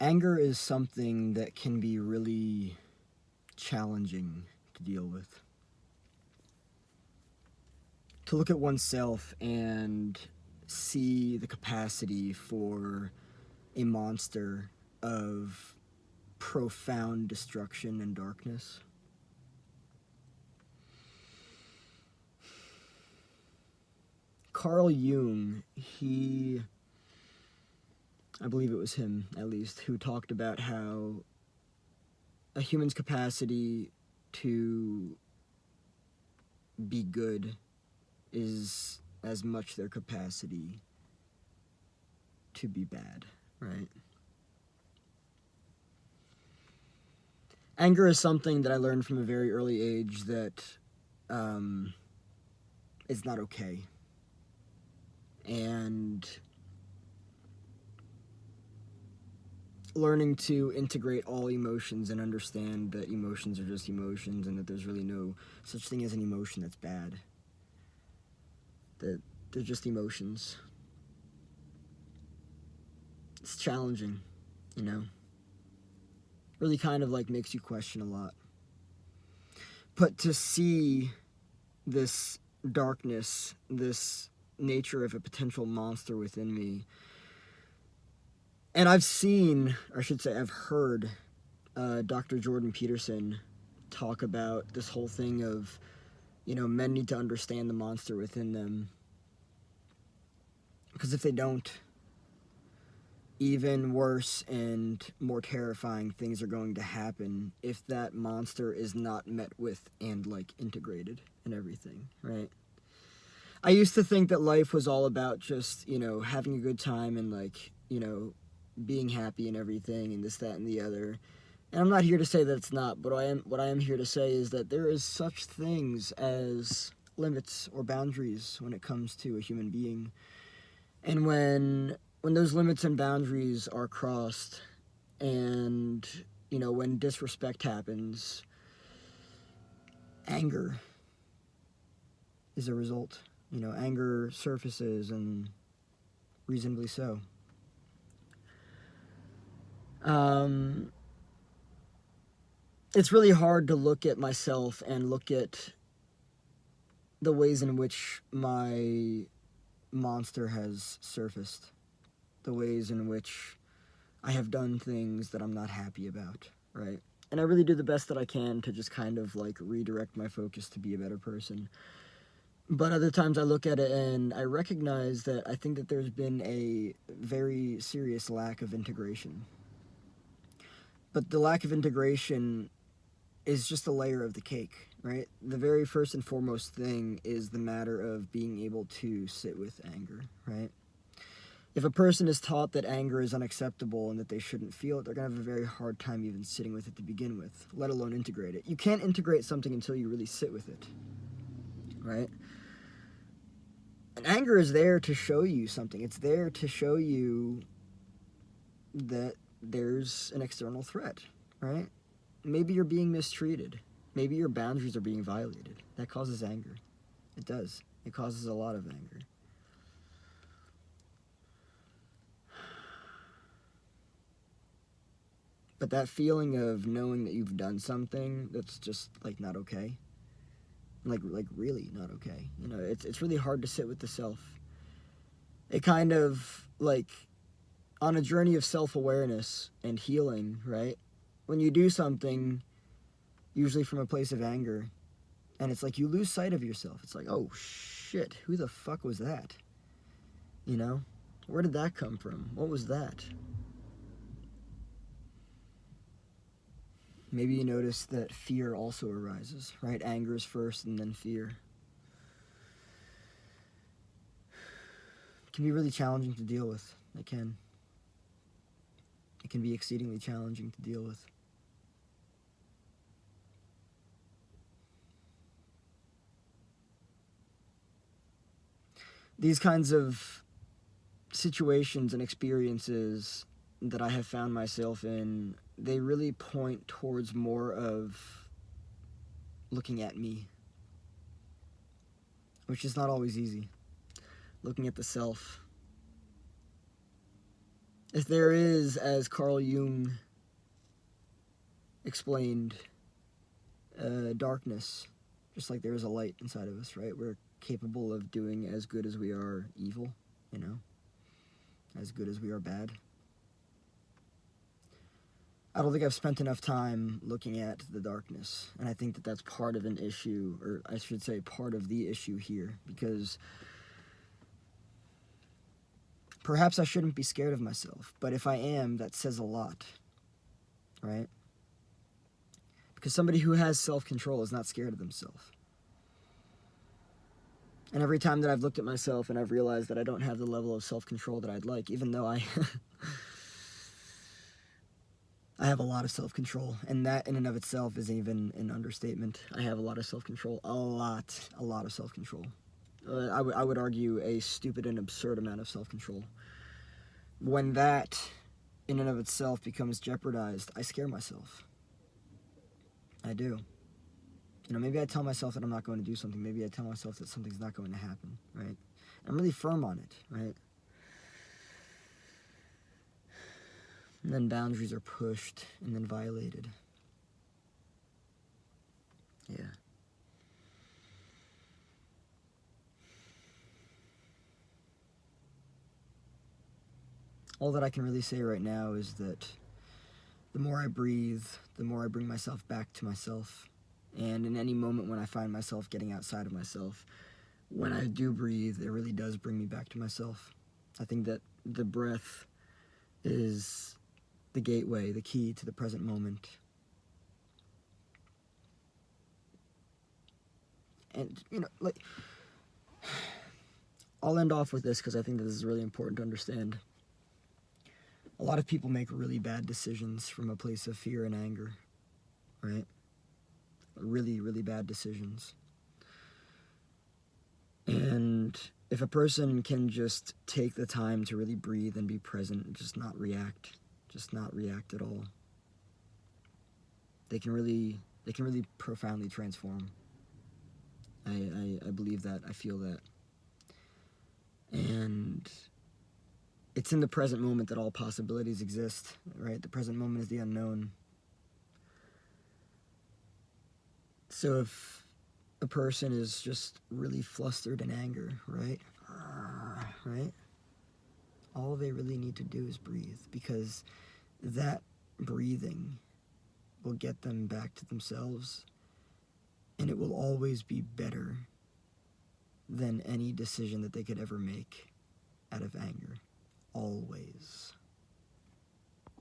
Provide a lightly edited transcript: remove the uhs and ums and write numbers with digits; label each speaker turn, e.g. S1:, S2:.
S1: Anger is something that can be really challenging to deal with. To look at oneself and see the capacity for a monster of profound destruction and darkness. Carl Jung, I believe it was him at least, who talked about how a human's capacity to be good is as much their capacity to be bad, right? Anger is something that I learned from a very early age that is not okay. And learning to integrate all emotions and understand that emotions are just emotions and that there's really no such thing as an emotion that's bad. That they're just emotions. It's challenging, you know? Really kind of like makes you question a lot. But to see this darkness, this nature of a potential monster within me, and I've seen, or I should say I've heard Dr. Jordan Peterson talk about this whole thing of, men need to understand the monster within them. Because if they don't, even worse and more terrifying things are going to happen if that monster is not met with and, integrated and everything, right? I used to think that life was all about just, having a good time and, being happy and everything and this, that, and the other. And I'm not here to say that it's not, but what I am here to say is that there is such things as limits or boundaries when it comes to a human being. And when those limits and boundaries are crossed and, when disrespect happens, anger is a result. Anger surfaces, and reasonably so. It's really hard to look at myself and look at the ways in which my monster has surfaced, the ways in which I have done things that I'm not happy about, right? And I really do the best that I can to just kind of redirect my focus to be a better person. But other times I look at it and I recognize that I think that there's been a very serious lack of integration. But the lack of integration is just a layer of the cake, right? The very first and foremost thing is the matter of being able to sit with anger, right? If a person is taught that anger is unacceptable and that they shouldn't feel it, they're going to have a very hard time even sitting with it to begin with, let alone integrate it. You can't integrate something until you really sit with it, right? And anger is there to show you something. It's there to show you that there's an external threat, right? Maybe you're being mistreated. Maybe your boundaries are being violated. That causes anger. It does. It causes a lot of anger. But that feeling of knowing that you've done something that's just not okay, like really not okay. It's really hard to sit with the self. It kind of on a journey of self-awareness and healing, right? When you do something, usually from a place of anger, and it's you lose sight of yourself. It's oh shit, who the fuck was that? Where did that come from? What was that? Maybe you notice that fear also arises, right? Anger is first and then fear. It can be really challenging to deal with. It can. It can be exceedingly challenging to deal with. These kinds of situations and experiences that I have found myself in, they really point towards more of looking at me, which is not always easy. Looking at the self. If there is, as Carl Jung explained, darkness, just like there is a light inside of us, right? We're capable of doing as good as we are evil, you know, as good as we are bad. I don't think I've spent enough time looking at the darkness, and I think that that's part of an issue, or I should say part of the issue here, because perhaps I shouldn't be scared of myself, but if I am, that says a lot, right? Because somebody who has self-control is not scared of themselves. And every time that I've looked at myself and I've realized that I don't have the level of self-control that I'd like, even though I I have a lot of self-control, and that in and of itself is even an understatement. I have a lot of self-control, a lot of self-control. I would argue a stupid and absurd amount of self-control. When that in and of itself becomes jeopardized, I scare myself. I do. You know, maybe I tell myself that I'm not going to do something. Maybe I tell myself that something's not going to happen, right? I'm really firm on it, right? And then boundaries are pushed and then violated. Yeah. All that I can really say right now is that the more I breathe, the more I bring myself back to myself. And in any moment when I find myself getting outside of myself, when I do breathe, it really does bring me back to myself. I think that the breath is the gateway, the key to the present moment. And, you know, like, I'll end off with this because I think this is really important to understand. A lot of people make really bad decisions from a place of fear and anger, right? Really, really bad decisions. And if a person can just take the time to really breathe and be present, just not react at all, they can really profoundly transform. I believe that. I feel that. And it's in the present moment that all possibilities exist, right? The present moment is the unknown. So if a person is just really flustered in anger, right? Right? All they really need to do is breathe, because that breathing will get them back to themselves, and it will always be better than any decision that they could ever make out of anger. Always.